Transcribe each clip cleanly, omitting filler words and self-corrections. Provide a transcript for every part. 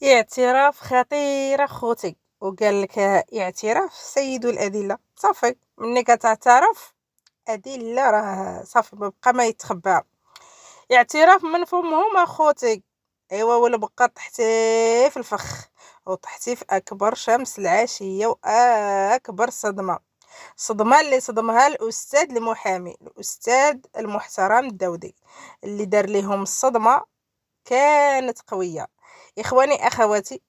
اعتراف خطير اخوتي، وقال لك اعتراف سيد الادله. صافي ملي كتعترف ادله راه صافي ما بقى ما يتخبى. اعتراف من فمهم اخوتي. ايوا ولا بقى طحتي في الفخ وطحتي في اكبر شمس العاشيه واكبر صدمه. صدمه اللي صدمها الاستاذ المحامي الاستاذ المحترم الداودي اللي دار لهم الصدمه كانت قويه. اخواني اخواتي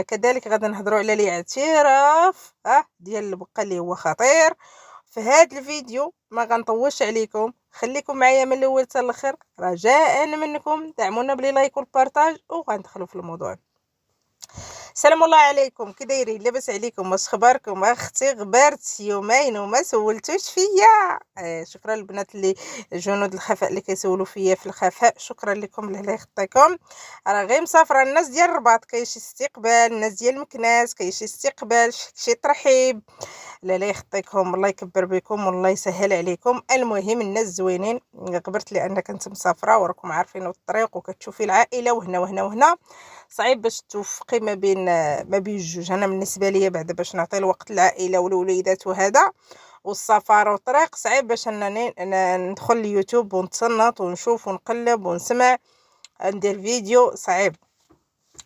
كذلك غادي نهضروا على الاعتراف ديال البقه اللي هو خطير في هذا الفيديو. ما غنطولش عليكم، خليكم معايا من الاول حتى الاخر. رجاء منكم دعمونا بلي لايك والبارطاج وغندخلوا في الموضوع. السلام الله عليكم، كي دايرين؟ لاباس عليكم؟ واش خباركم؟ اختي غبرت يومين وما سولتوش فيا. شكرا للبنات اللي جنود الخفاء اللي كيسولوا فيا في الخفاء، شكرا لكم الله يخطيكم. راه غير مسافره الناس ديال الرباط، كاين شي استقبال، الناس ديال مكناس كاين شي استقبال، شي ترحيب. لا يخطيكم، الله يكبر بكم والله يسهل عليكم. المهم الناس زوينين. قبرت لان كنت مسافره وراكم عارفين الطريق وكتشوفي العائله وهنا وهنا وهنا، صعيب باش توفقي ما بين الجوج. انا بالنسبه لي بعد باش نعطي الوقت للعائله والوليدات وهذا والسفر والطريق صعيب باش انني ندخل اليوتيوب ونتصنت ونشوف ونقلب ونسمع ندير فيديو، صعيب.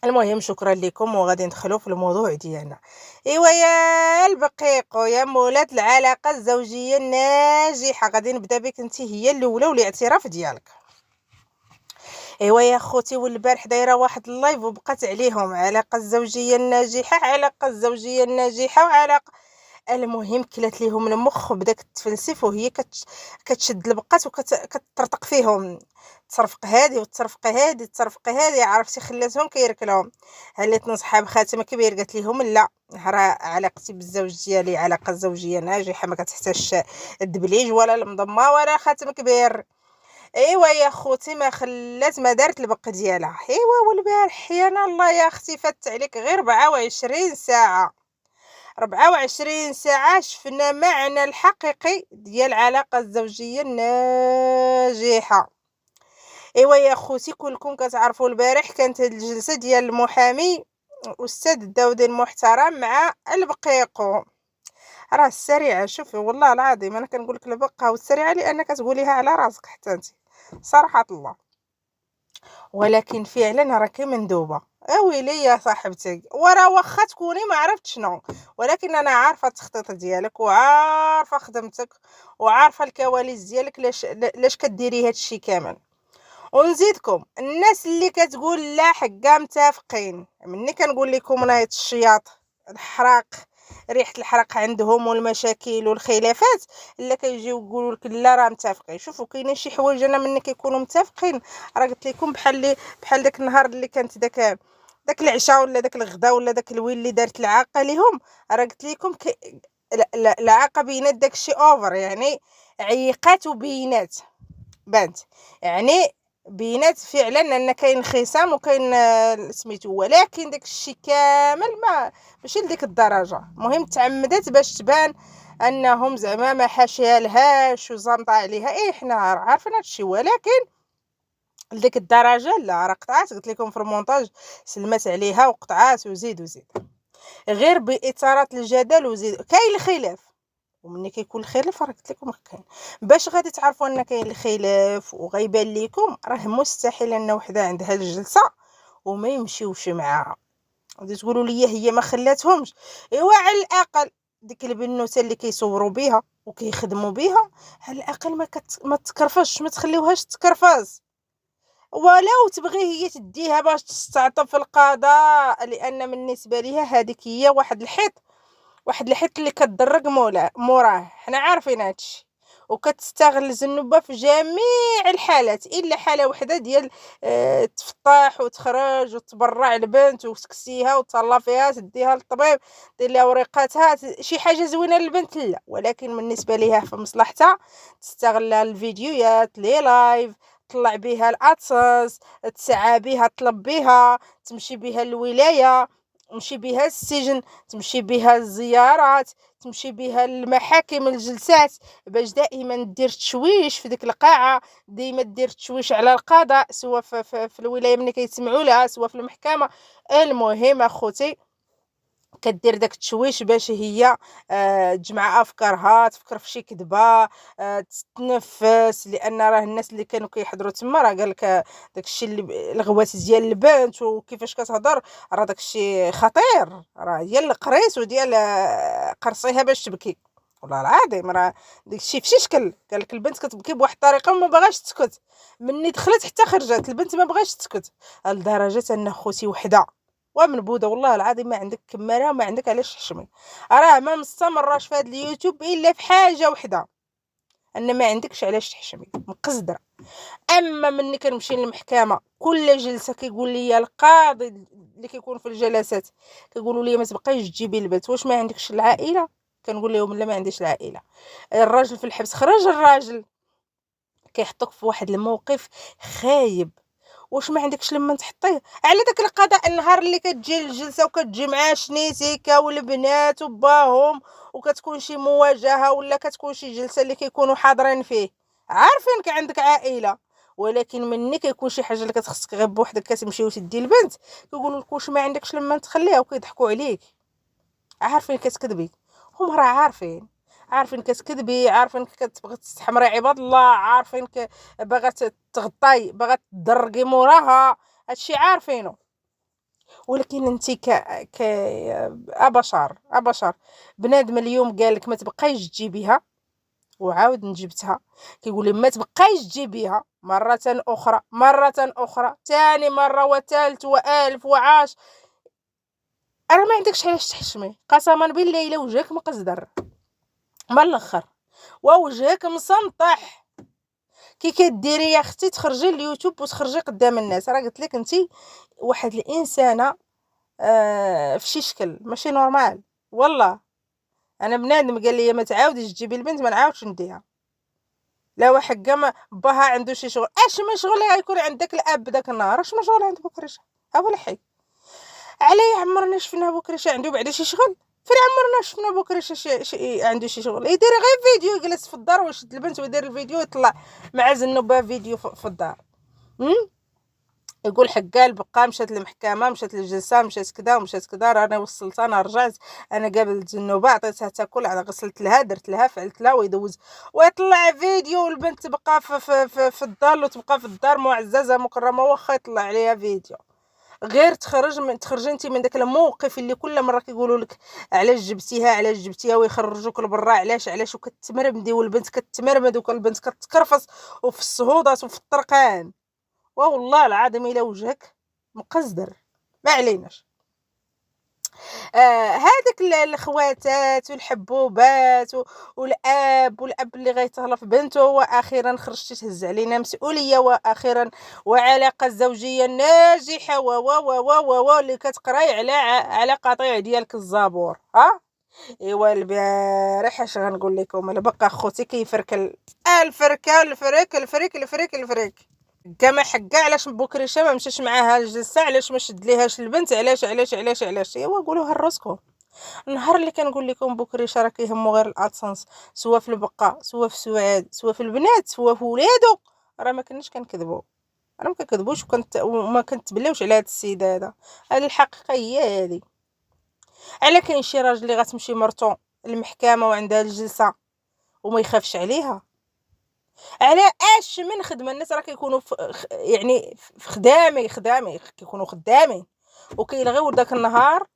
المهم شكرا لكم وغادي ندخلوا في الموضوع ديالنا. ايوا يا البقيق يا مولات العلاقه الزوجيه الناجحه، غادي نبدا بك انت، هي الاولى والاعتراف ديالك. ايوا يا خوتي، والبارح دايره واحد اللايف وبقات عليهم علاقه الزوجيه الناجحه، علاقه الزوجيه الناجحه وعلاقه. المهم كلات ليهم المخ وبداك تفلسف وهي كتشد البقات وكتطرطق فيهم، تصرفق هادي وتصرفق هادي تصرفق هادي، عرفتي خلاتهم كيركلهم. هليت صحاب خاتم كبير قالت لهم لا، راه علاقتي بالزوج ديالي علاقه زوجيه ناجحه ما كتحتاجش الدبليج ولا المضمه ولا خاتم كبير. ايوا يا خوتي ما خلات ما دارت البق ديالها. ايوا والبارح يا الله يا اختي فات عليك غير 24 ساعه، 24 ساعة شفنا معنى الحقيقي ديال العلاقة الزوجية الناجحة. ايوا يا خوتي كلكم كتعرفوا البارح كانت هاد الجلسة ديال المحامي أستاذ الداودي المحترم مع البقيقو. راه السريعة، شوفي والله العظيم أنا كنقول لك البقة والسريعة لأنك تقوليها على راسك حتى انت، صراحة الله. ولكن فعلا راكي مندوبه. ويلي يا صاحبتي، ورا واخا تكوني ما عرفت شنو، ولكن انا عارفه التخطيط ديالك وعارفه خدمتك وعارفه الكواليس ديالك، لاش كديري هادشي كامل. ونزيدكم الناس اللي كتقول لا حقا متفقين، مني كنقول لكم نايت الشياط الحراق، ريحه الحرق عندهم والمشاكل والخلافات، الا كيجيو يقولوا لك لا راه متفقين. شوفوا كاينين شي حوايج انا مني كيكونوا متفقين، راه قلت لكم بحال داك النهار اللي كانت داك العشاء ولا داك الغدا ولا داك الويل اللي دارت العاقه ليهم، راه قلت لكم العاقه بينات داكشي اوفر، يعني عيقات وبينات بانت، يعني بينات فعلا ان كاين خصام وكاين سميتو، ولكن داك الشيء كامل ما ماشي لديك الدرجه. المهم تعمدت باش تبان انهم زعما ما حاشيها لهاش وزنطه عليها. حنا عارفين هذا الشيء، ولكن لديك الدرجه لا. راه قطعات، قلت لكم في المونتاج سلمت عليها وقطعات وزيد غير باثاره الجدل وزيد. كاين الخلاف، ومني كيكون الخلاف راه قلت لكم كاين، باش غادي تعرفوا ان كاين الخلاف وغيبان لكم راه مستحيل ان وحده عندها الجلسه وما يمشيوش معاها. غادي تقولوا لي هي ما خلاتهمش. ايوا على الاقل ديك البنوته اللي كيصوروا بها وكيخدموا بها على الاقل ما تكرفش، ما تخليوهاش تكرفز، ولو تبغي هي تديها باش تستعطف في القضاء، لان بالنسبه ليها هذيك هي واحد الحيط اللي كتدرج موراه. حنا عارفين هادشي، وكتستغل الزنوبه في جميع الحالات الا حاله وحده ديال تفطح وتخرج وتبرع البنت وتكسيها وتهلا فيها تديها للطبيب دير لها وريقاتها، شي حاجه زوينه للبنت لا. ولكن بالنسبه ليها في مصلحتها تستغل الفيديوهات لي لايف، تطلع بها الاتساس، تسعى بها، تطلب بها، تمشي بها الولايه، تمشي بها السجن، تمشي بها الزيارات، تمشي بها المحاكم، الجلسات، باش دائما دير تشويش في ديك القاعة، ديما دير تشويش على القضاء، سواء في الولاية ملي كيسمعوا لها، سواء في المحكمة. المهم اخوتي كدير داك التشويش باش هي تجمع أفكارها، تفكر في شي كدبة، تتنفّس، لأن راه الناس اللي كانوا كيحضروا تما راه قال لك داك الشي اللي الغوات ديال البنت وكيفاش كتهضر، راه داك الشي خطير، راه ديال القريص وديال قرصيها باش تبكي، والله العظيم راه داك الشي في شي شكل. قال لك البنت كتبكي بواحد الطريقة وما باغاش تسكت، مني دخلت حتى خرجت البنت ما بغاتش تسكت، لدرجة أن خوتي وحدة ومنبوذة والله العظيم ما عندك كمارة وما عندك علاش تحشمي، راه ما مستمراش في هاد اليوتيوب إلا في حاجة وحدة، أن ما عندكش علاش تحشمي، مقزدرة. أما ملي كنمشي للمحكمة كل جلسة كيقول لي القاضي اللي كيكون في الجلسات كيقولوا لي ما تبقايش تجيبي البنت، واش ما عندكش العائلة؟ كنقول لهم لا ما عنديش العائلة. الراجل في الحبس خرج، الراجل كيحطوك في واحد الموقف خايب، واش ما عندكش لما تحطيه على داك القضاء. النهار اللي كتجي الجلسه وكتجي معاه شنيتيكا والبنات وباهم، وكتكون شي مواجهه ولا كتكون شي جلسه اللي كيكونوا حاضرين فيه، عارفينك عندك عائله، ولكن مني كيكون شي حاجه اللي كتخصك غير بوحدك كتمشي وتدي البنت، كيقولوا لك واش ما عندكش لما تخليها، وكيضحكوا عليك، عارفين كتكذبي، هما راه عارفين كتكذبي، عارفين كتبغي تستحمري عباد الله، عارفين باغا تغطاي، باغا تدرقي موراها، هادشي عارفينه. ولكن انت ك ابشر بنادم اليوم قال لك ما تبقايش تجيبيها، وعاود نجبتها، كيقول لي ما تبقايش تجيبيها مرة أخرى، ثاني مرة وثالث وألف وعاش، أنا ما عندكش علاش تحشمي، قسما بالله إلا وجهك مقزدر من الآخر، ووجهك مسنطح. كي كديري يا اختي تخرجي اليوتيوب وتخرجي قدام الناس، راه قلت لك انت واحد الانسانه في شي شكل ماشي نورمال. والله انا بنادم قال لي ما تعاوديش تجيبي البنت ما نعاودش نديها، لا واحد ما باها عنده شي شغل، اش من شغل غيكون عندك الاب داك النهار، اش من شغل عند بكريشه، ها هو الحي. علاه عمرنا شفنا بكريشه عنده بعدا شي شغل؟ فين عمرنا شفنا بكريشه عنده شي شغل؟ يدير غير فيديو، يجلس في الدار ويشد البنت ويدير الفيديو ويطلع مع زنوبه فيديو في الدار، يقول حقال بقى مشات للمحكمه، مشات للجلسه، مشات كذا ومشات كذا، راني وصلت، انا رجعت، انا قابلت زنوبه عطيتها تاكل، غسلت لها، درت لها، فعلت لها، ويدوز ويطلع فيديو، والبنت تبقى في الدار، وتبقى في الدار معززه مكرمه، واخا يطلع عليها فيديو. غير تخرجي انت من داك الموقف اللي كل مره كيقولوا لك علاش جبتيها علاش جبتيها، ويخرجوك لبرا علاش وكتمرمدي، والبنت كتمرمد والبنت كتكرفص وفي الصهودات وفي الطرقان، والله العظيم الا وجهك مقزدر. ما عليناش. هذاك الخواتات والحبوبات والاب اللي غيتهلا في بنته، واخيرا خرجتي تهز علينا مسؤوليه، واخيرا وعلاقه زوجيه ناجحه و اللي كتقراي على قطيع ديالك الزبور. ايوا البارح اش غنقول لكم، انا بقى خوتي كيفركل الفركه الفريك كما حكا علاش بكريشه ما مشاش معاها الجلسه، علاش ما شد ليهاش البنت، علاش ايوا قولوها لراسكم. النهار اللي كنقول لكم بكريشه راه كيهمو غير الادسنس، سواء في البقاء، سواء في سعاد، سواء في البنات، سواء في ولادو، راه ما كناش كنكذبوا، انا ما كنكذبوش، وما كنتبلاوش على هاد السيد هذا. هذه الحقيقه هي هذه. على كاين شي راجل اللي غتمشي مرتو للمحكمه وعندها الجلسه وما يخافش عليها؟ على اش من خدمه؟ الناس راه كيكونوا يعني في خدامي كيكونوا خدامين، وكيلغيو داك النهار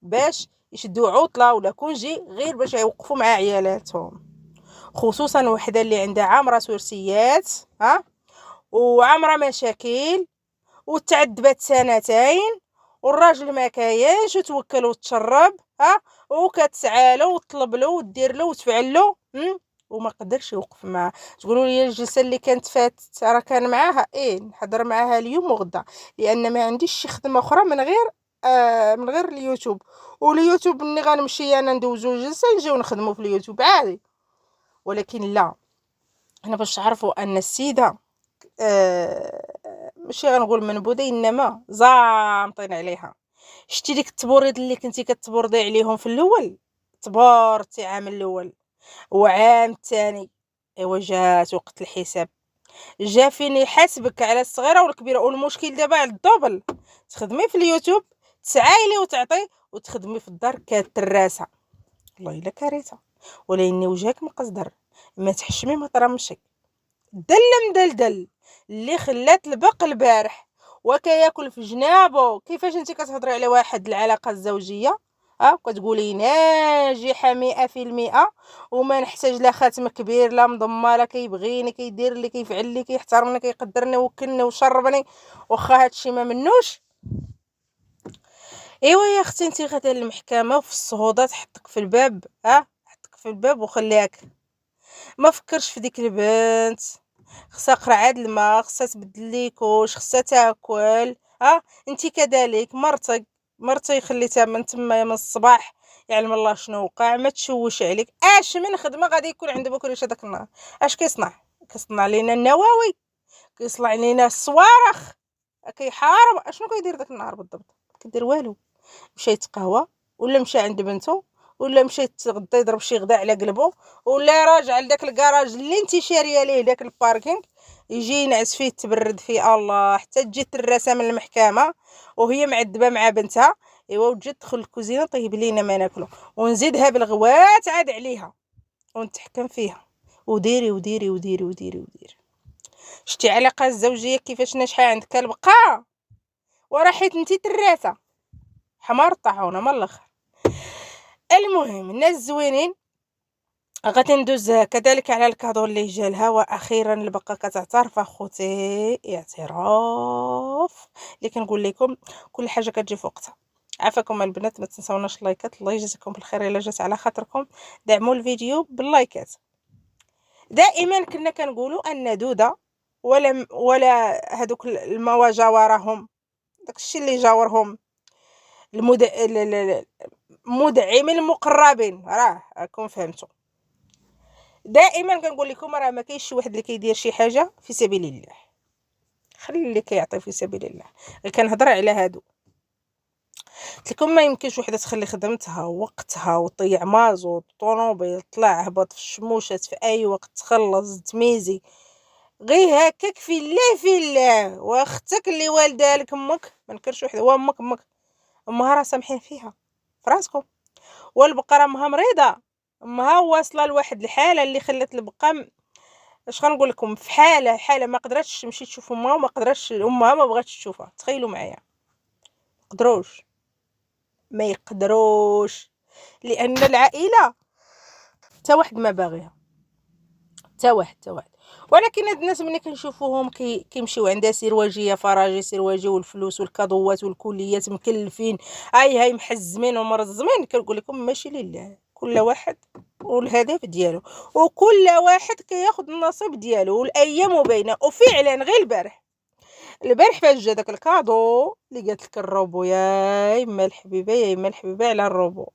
باش يشدوا عطله ولا كونجي غير باش يوقفوا مع عيالاتهم، خصوصا وحده اللي عندها عامره سورسيات وعامره مشاكل وتعذبت سنتين، والراجل ما كاينش، وتوكل وتشرب وكتسعى له وتطلب له ودير له وتفعل له، وما قدرش يوقف معاه. تقولوا لي الجلسه اللي كانت فاتت راه كان معاها نحضر معاها اليوم وغدا، لان ما عنديش شي خدمه اخرى من غير اليوتيوب، واليوتيوب ملي غنمشي انا ندوزو جلسه نجيو نخدمو في اليوتيوب عادي. ولكن لا، انا باش تعرفوا ان السيده ماشي غنقول منبوذه، انما زامطين عليها، شتي ديك التبوريض اللي كنتي كتبوردي عليهم في الاول، تبارتي عام الاول وعام الثاني، ايوا جات وقت الحساب، جا فين يحاسبك على الصغيره والكبيره. والمشكل دابا على الدوبل، تخدمي في اليوتيوب تسعايلي وتعطي، وتخدمي في الدار كتراسه. والله الا كارثه، ولا اني وجهك مقصدر، ما تحشمي ما ترمشي. دل مدلدل اللي خلات البق البارح وكياكل في جنابه. كيفاش انت كتهضري على واحد العلاقه الزوجيه كتقولي ناجحه 100%، وما نحتاج لا خاتم كبير لا مضمه، لا كيبغيني كيدير لي كيفعل لي كيحترمني كيقدرني وكلني وشربني، واخا هادشي ما منوش. ايوا يا اختي انت غادا للمحكمه وفي الصهوده تحطك في الباب، حطك في الباب وخليك. ما فكرش في ديك البنت، خصها قرعه الماء، خصها تبدل لي كوش، خصها تاكل. انت كذلك مرتي خليتها من تما من الصباح يعلم الله شنو وقع، ما تشوش عليك. اش من خدمه غادي يكون عند بكريش هذاك النهار؟ اش كيصنع لينا النواوي، كيصنع لينا الصوارخ، كيحارب. اشنو كيدير داك النهار بالضبط؟ كيدير والو. مشى يتقهوى، ولا مشى عند بنته، ولا مشى يتغدى يضرب شي غدا على قلبه، ولا راجع لداك الكراج اللي انت شاريه ليه داك الباركينغ يجي ينعس فيه تبرد فيه. الله، حتى تجي الراسه من المحكمه وهي معذبه مع بنتها، ايوا وتجي تدخل الكوزينه طيب لينا ما ناكلو، ونزيدها بالغوات عاد عليها ونتحكم فيها. وديري وديري وديري وديري وديري. شتي علاقه الزوجيه كيفاش ناجحه عندك البقاء، وراه حيت انت تراسه حمار الطاحونه من الاخر. المهم الناس زوينين. غادي ندوز كذلك على الكادو اللي جالها، واخيرا البقى كتعترف اخوتي، اعتراف اللي كنقول لكم كل حاجه كتجي في وقتها. عافاكم البنات، ما تنساوناش اللايكات. الله يجزيكم بالخير الا جات على خاطركم. دعموا الفيديو باللايكات. دائما كنا كنقولوا ان دوده ولا هذوك المواجع وراهم، داكشي اللي جاورهم المدعمين المقربين، راه راكم فهمتوا. دائما كنقول لكم راه ما كاينش شي واحد اللي كيدير شي حاجه في سبيل الله، خلي اللي كيعطي في سبيل الله. غير كنهضر على هادو. قلت لكم ما يمكنش وحده تخلي خدمتها ووقتها وتضيع مازوط طونوبيل طلع هبط في الشموشات في اي وقت، تخلص تميزي غير هكاك في الله في الله. واختك اللي والده لك امك، ما نكرش وحده امك امها راه سامحين فيها فراسكم. والبقره امها مريضه، امها واصله لواحد الحاله اللي خلات البقره اش غنقول لكم في حاله ما قدرتش تمشي تشوف امها، وما قدرتش امها ما بغاتش تشوفها. تخيلوا معايا، قدروش ما يقدروش، لان العائله حتى واحد ما باغيها، حتى واحد ولكن هاد الناس ملي كنشوفوهم كيمشيو عندها سرواجيه فراجي سرواجي والفلوس والكادوات والكليات مكلفين، هاي محزمين ومرزمين. كنقول لكم ماشي لله، كل واحد والهدف ديالو، وكل واحد كياخذ النصيب ديالو، والايام باينه. وفعلا غير البارح فاش جا داك الكادو اللي قالت لك الروبو، يا يما الحبيبه يا يما الحبيبه على الروبو.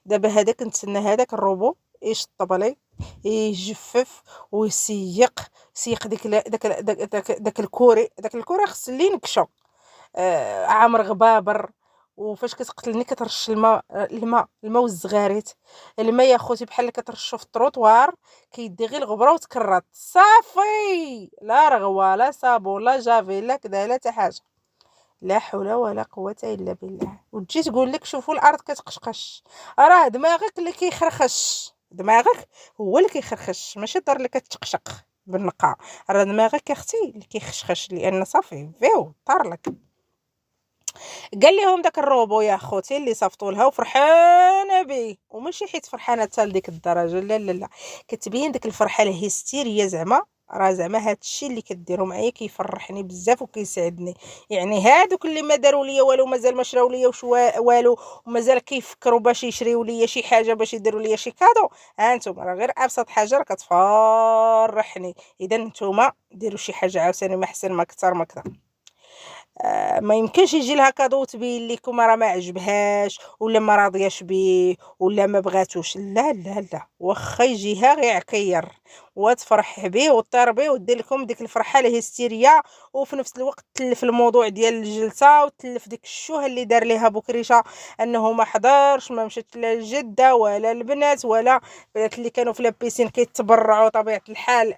دابا هذاك نتسنى هذاك الروبو يشطب لي يجفف ويسيق داك الكوري خص اللي نكشو عامر غبابر. وفاش كتقتلني كترش الماء والزغاريت. الماء يا خوتي بحال كترشو في الطروطوار كيدي غير الغبره وتكرط صافي، لا رغوه لا صابون لا جافي لا كذا لا حتى حاجه. لا حول ولا قوه الا بالله. وتجي تقول لك شوفوا الارض كتقشقش، راه دماغك اللي كيخرخش، دماغك هو اللي كيخرخش، ماشي الدار اللي كتقشق بالنقاء. راه دماغك اختي اللي كيخشخش، لان صافي فيو طار لك. قال لهم داك الروبو يا خوتي اللي صيفطوا لها وفرحانه به، وماشي حيت فرحانه حتى لديك الدرجه، لا لا لا، كتبين ديك الفرحه الهستيريه. زعما راه زعما هادشي اللي كديروا معايا كيفرحني بزاف وكيسعدني. يعني هادوك اللي ما داروا ليا والو، مازال ما شراو ليا والو، ومازال كيفكروا باش يشريو ليا شي حاجه باش يديروا ليا شي كادو، ها انتم راه غير ابسط حاجه راه كتفرحني. اذا نتوما ديروا شي حاجه عاوتاني ما احسن ما كثر ما كثر. ما يمكنش يجي لها كادو وتبين لكم راه ما عجبهاش ولا ما راضياش بيه ولا ما بغاتوش. لا لا لا، واخا يجيها غير عكير وتفرح به وطير به ودير لكم ديك الفرحه الهستيريه، وفي نفس الوقت تلف الموضوع ديال الجلسه وتلف ديك الشوهه اللي دار ليها بكريشه انه ما حضرش، ما مشات لا الجده ولا البنات ولا البنات اللي كانوا في لابيسين كيتبرعوا طبيعه الحال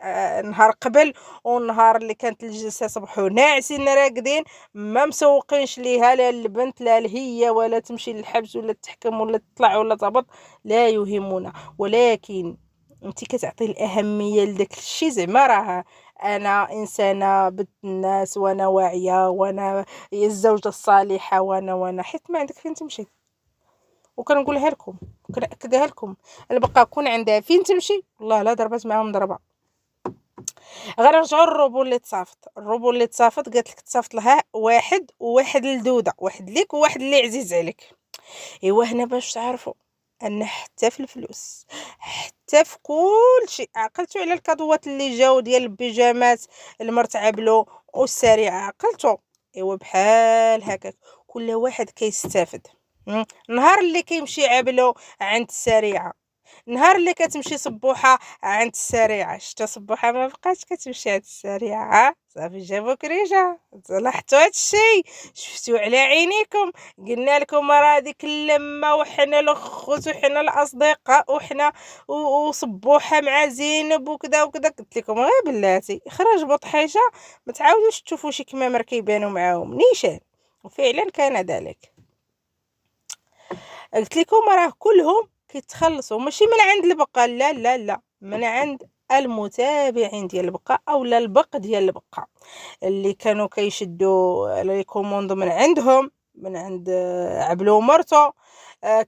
نهار قبل، والنهار اللي كانت الجلسه صبحوا ناعسين راقدين، ما مسوقينش ليها لا البنت لا هي، ولا تمشي للحبس ولا تحكم ولا تطلع ولا تهبط، لا يهمنا. ولكن انت كتعطي الاهميه لداك الشيء، زعما راه انا انسانه بنت الناس وانا واعيه وانا الزوجه الصالحه وانا حيت ما عندك فين تمشي. وكنقولها لكم وكنأكدها لكم، البقاء كون عندها فين تمشي والله لا ضربات معاهم ضربه. غنرجعوا للروبو اللي تصافط. الروبو اللي تصافط قالت لك تصافط لها واحد وواحد لدوده، واحد ليك وواحد اللي عزيز عليك. ايوا هنا باش تعرفوا ان حتى في الفلوس حتى في كل شيء عقلتوا على الكادوات اللي جاو ديال البيجامات المرتعبلو والسريعه، عقلتوا؟ ايوا بحال هكاك كل واحد كيستافد. نهار اللي كيمشي عبلو عند السريعه، نهار اللي كتمشي صبوحه عند السريعه، شتا صبوحه ما بقاتش كتمشي عند السريعه، صافي جابوا كريجه. لاحظتوا هذا الشيء؟ شفتوا على عينيكم؟ قلنا لكم راه ديك اللمه وحنا الاخوت وحنا الاصدقاء وحنا وصبوحه مع زينب وكذا وكذا. قلت لكم غير بلاتي اخراج بطحيشه ما تعاودوش تشوفوا شي كمامر كيبانوا معاهم نيشان، وفعلا كان ذلك. قلت لكم راه كلهم كيتخلصوا ماشي من عند البقاء، لا لا لا، من عند المتابعين ديال البقاء اولا البق ديال البقاء اللي كانوا كيشدوا لي كوموند من عندهم، من عند عبلو مرتو،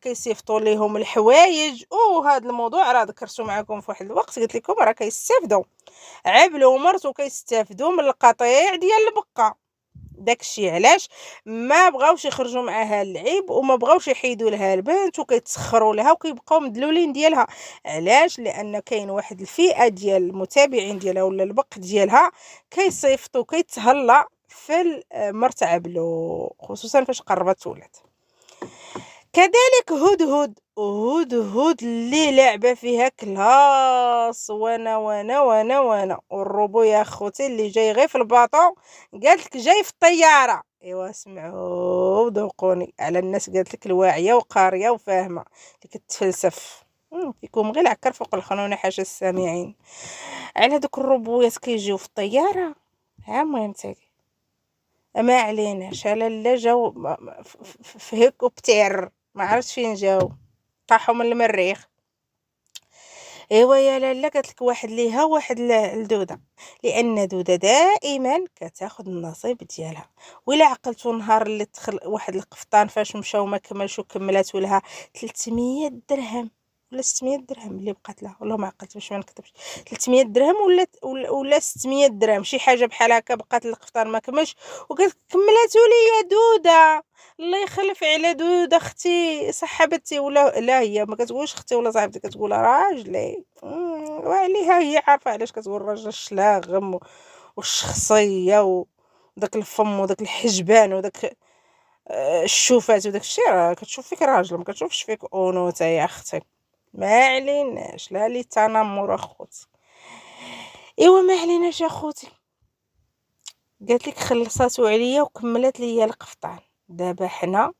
كيصيفطوا ليهم الحوايج. وهذا الموضوع راه ذكرته معكم في واحد الوقت، قلت لكم راه كيستافدوا عبلو مرتو كيستافدوا من القطيع ديال البقاء. داكشي علاش ما بغاوش يخرجوا معاها اللعيب وما بغاوش يحيدوا لها البنت وكيتسخروا لها وكيبقاو مدلولين ديالها. علاش؟ لان كاين واحد الفئه ديال المتابعين ديالها ولا البق ديالها كيصيفطوا كيتهلا في المرتعب له، خصوصا فاش قربت تولد. كذلك هدهد، هدهد اللي لعبه فيها كلاص وانا والروبو يا خوتي اللي جاي غير في الباطو قالت لك جاي في الطياره. ايوا سمعوا وذوقوني على الناس قالت لك الواعيه وقاريه وفاهمه اللي كتفلسف. فيكم غير العكر فوق الخنونه حاشا السامعين. على هذوك الروبويات كيجيو في الطياره ها المهم تاكي ما عليناش، لا جاو في هيكوبتر ما عرفتش فين جاو، طاحوا من المريخ. ايوا يا لاله قالت لك واحد ليها واحد لدوده، لان دوده دائما كتاخذ النصيب ديالها. ولا عقلتوا نهار اللي دخل واحد القفطان فاش مشاو ما كملش وكملاتوا لها 300 درهم ولا 600 درهم اللي بقات لها، والله ما عقلت باش ما نكذبش، 300 درهم ولا 600 درهم شي حاجه بحال هكا. بقات القفطان ما كملش وقالت كملاتوا لي يا دوده، الله يخلف على دوده اختي صاحبتي. ولا لا هي ما كتقولش اختي ولا صاحبتي، كتقول راجلي. وعليها هي عارفه علاش كتقول راجل الشلاغم والشخصيه وداك الفم وداك الحجبان وداك الشوفات وداك الشيء، راه كتشوف فيك راجل ما كتشوفش فيك انوثه يا اختي. ما عليناش لا لي تنمر اخوتي. ايوا ما عليناش اخوتي. قالت لك خلصاتو عليا وكملت لي القفطان. دابا حنا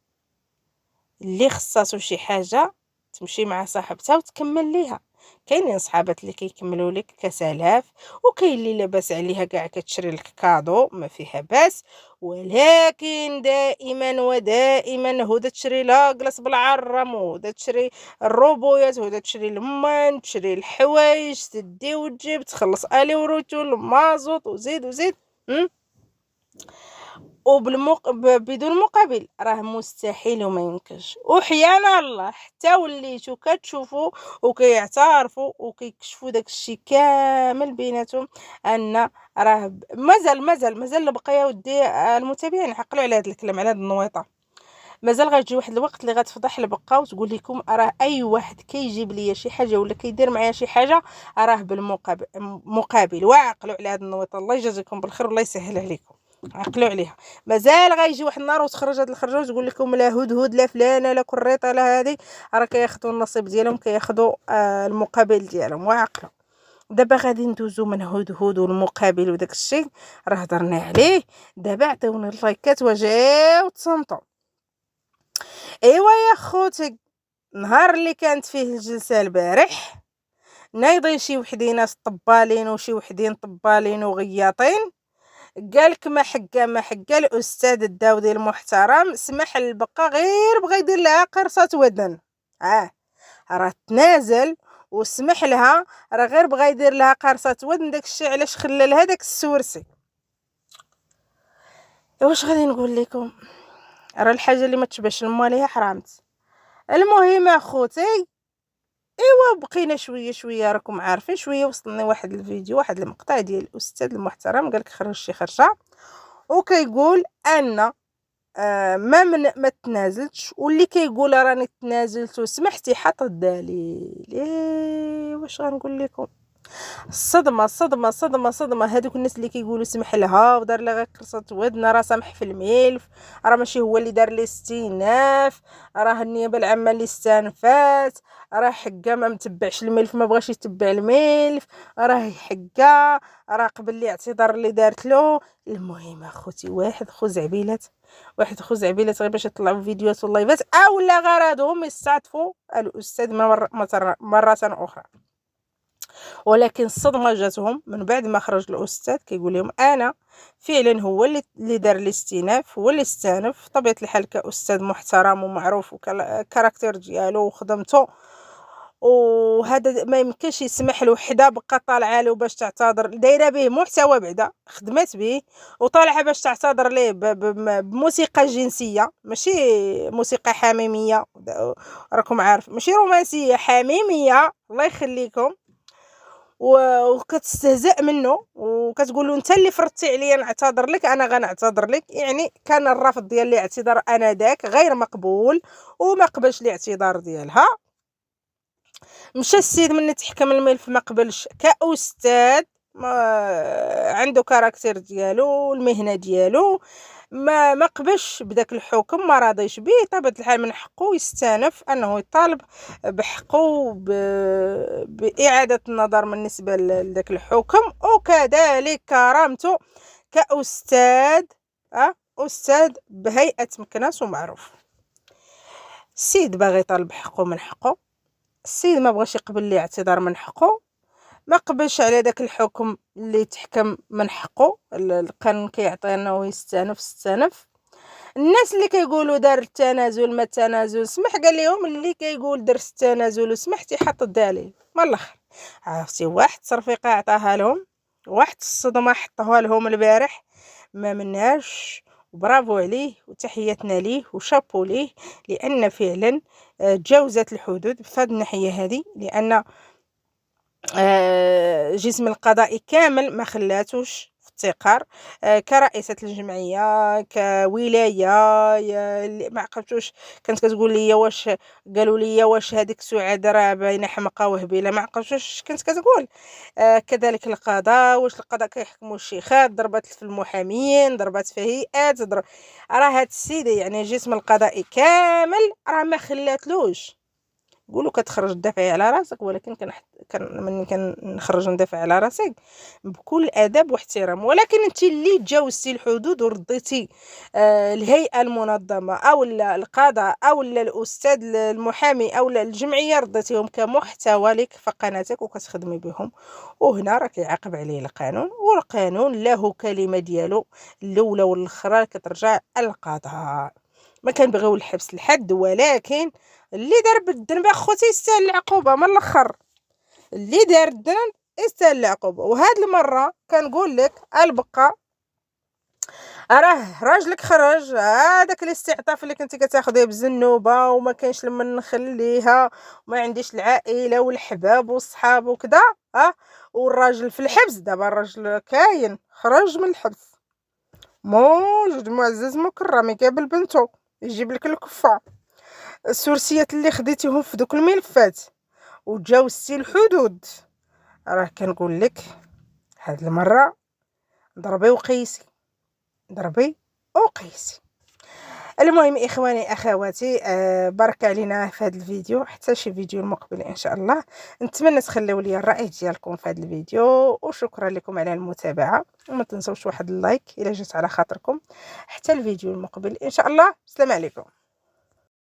اللي خصاتو شي حاجه تمشي مع صاحبتها وتكمل ليها. كاينين صحابات اللي كيكملوا لك كسلاف، وكاين اللي لاباس عليها كاع كتشري لك كادو ما فيها باس. ولكن دائما ودائما هدى تشري لا جلس بالعرم، وهدى تشري الروبويات، وهدى تشري المن، تشري الحوايج، تدي وتجيب، تخلص الي وروتو المازوط وزيد وزيد. بدون مقابل راه مستحيل وما يمكنش. وحيانا الله حتى وليتو كتشوفوا وكيعترفوا وكيكشفوا داكشي كامل بيناتهم ان راه مازال بقى يا ودي المتابعين عقلوا على هذا الكلام، على هذه النويطه. مازال غتجي واحد الوقت اللي غتفضح البقاء وتقول لكم راه اي واحد كيجيب ليا شي حاجه ولا كيدير معايا شي حاجه راه بالمقابل. وعقلوا على هذه النويطه. الله يجازيكم بالخير والله يسهل عليكم. عقلوا عليها. مازال غيجي واحد النهار وتخرج هاد الخرجه وتقول لكم لا هدهد لا فلانه لا كريطه لا هذه، راه كياخذوا النصيب ديالهم، كياخذوا المقابل ديالهم. وعقلوا. دابا غادي ندوزو من هدهد والمقابل وداك الشيء راه هضرنا عليه. دابا عطيوني اللايكات وجاو تصنتوا. ايوا يا خوتي، النهار اللي كانت فيه الجلسه البارح، نايضين شي وحدين طبالين وشي وحدين طبالين وغياطين، قالك ما حقا الاستاذ الداودي المحترم سمح للبقا غير بغى يدير لها قرصه ودن. راه تنازل وسمح لها، راه غير بغى يدير لها قرصه ودن. داكشي علاش خلى لها داك السورسي. واش غادي نقول لكم، راه الحاجه اللي ما تشبهش لمالها حرامت. المهم اخوتي، ايوا بقينا شويه راكم عارفين، شويه وصلني واحد الفيديو، واحد المقطع ديال الاستاذ المحترم قالك خرج شي خرشه وكيقول ان ما تنازلتش، واللي كيقول راني تنازلت وسمحتي حط الدليل. واش غنقول لكم، صدمه. هذوك الناس اللي كيقولوا سمح لها ودار لها غير قرصه ودن، راه سامح في الملف، راه ماشي هو اللي دار لي استئناف، راه النيابه العامه اللي استنفات، راه حقا ما متبعش الملف، ما بغاش يتبع الملف، راه حقا راه قبل لي اعتذار اللي دارت له. المهم اخوتي، واحد خزعبيلات غير باش يطلعوا فيديوهات واللايفات، اولا غرضهم يستعطفوا الاستاذ مره اخرى. ولكن الصدمه جاتهم من بعد ما خرج الاستاذ كيقول لهم انا فعلا هو اللي دار الاستئناف، هو اللي استأنف. طبيعه الحال كاستاذ محترم ومعروف وكاركتير ديالو وخدمته، وهذا ما يمكنش يسمح له حدا بقى طالعه له باش تعتذر، دايره به محتوى بعدا خدمات به وطالعه باش تعتذر ليه بموسيقى جنسيه، ماشي موسيقى حميميه، راكم عارف، ماشي رومانسيه، حميميه الله يخليكم. وكتستهزأ منه وكتقول له انت اللي فرضتي عليا نعتذر لك، انا غنعتذر لك. يعني كان الرفض ديال الاعتذار انا ذاك غير مقبول، وما قبلش الاعتذار ديالها. مشى السيد من تحكم الملف ما قبلش كاستاذ، ما عنده كاركتير ديالو، المهنه ديالو، ما قبلش بداك الحكم، ما راضيش به. طبيعه الحال من حقه يستانف انه يطالب بحقه باعاده النظر بالنسبه لذاك الحكم، وكذلك كرامته كاستاذ، استاذ بهيئه مكناس ومعروف. السيد باغي يطالب حقه من حقه، السيد ما بغاش يقبل لي اعتذار من حقه، ما قبلش على داك الحكم اللي تحكم من حقه. القانون كيعطينا ويستانف. الناس اللي كيقولوا دار التنازل ما التنازل سمح، قال لهم اللي كيقول درت التنازل وسمحتي حط الدليل. من الاخر عرفتي، واحد التصرفيقه عطاها لهم، واحد الصدمه حطوها لهم البارح ما مناش. وبرافو عليه وتحياتنا ليه وشابو ليه، لان فعلا تجاوزت الحدود في هذه الناحيه هذه، لان جسم القضائي كامل ما خلاتوش في التقار. كرئيسة الجمعية كولاية ما عقلتوش. كانت كتقول لي واش قالوا لي واش هذيك سعاد راه باينه حمقى وهبيله، ما عقلتوش كانت كتقول. كذلك القضاء، واش القضاء كيحكموا الشيخات، ضربات في المحامين، ضربات في هيئات، راه هاد السيده يعني جسم القضائي كامل راه ما خلاتلوش. قولوا كتخرج تدافعي على راسك، ولكن ملي كنخرج ندافع على راسك بكل ادب واحترام. ولكن انت اللي تجاوزتي الحدود ورديتي الهيئه المنظمه او القضاء او الاستاذ المحامي او الجمعيه، رديتيهم كمحتوى لك في قناتك وكتخدمي بهم، وهنا راه كيعاقب عليه القانون، والقانون له كلمه ديالو الاولى والاخرى كترجع القضاء. ما كنبغيو الحبس لحد، ولكن اللي دار بالذنب اخوتي يستاهل العقوبه. من الاخر اللي دار الذنب يستاهل العقوبه. وهاد المره كنقول لك البقى راه راجلك خرج، هذاك الاستعطاف اللي كنتي كتاخذيه بزنوبه وما كاينش لما نخليها، وما عنديش العائله والحباب والصحاب وكذا، والراجل في الحبس. دابا الراجل كاين خرج من الحبس موجود معزز مكرم يقابل بنته يجيب لك الكفه. السورسيات اللي خديتيهم في دوك الملفات وتجاوزتي الحدود، راه كنقول لك هاد المره ضربي وقيسي. ضربي وقيسي. المهم اخواني اخواتي، بارك علينا في هذا الفيديو، حتى شي فيديو المقبل ان شاء الله. نتمنى تخليو لي الراي ديالكم في هذا الفيديو، وشكرا لكم على المتابعه، وما تنسوش واحد اللايك الا جات على خاطركم. حتى الفيديو المقبل ان شاء الله. السلام عليكم.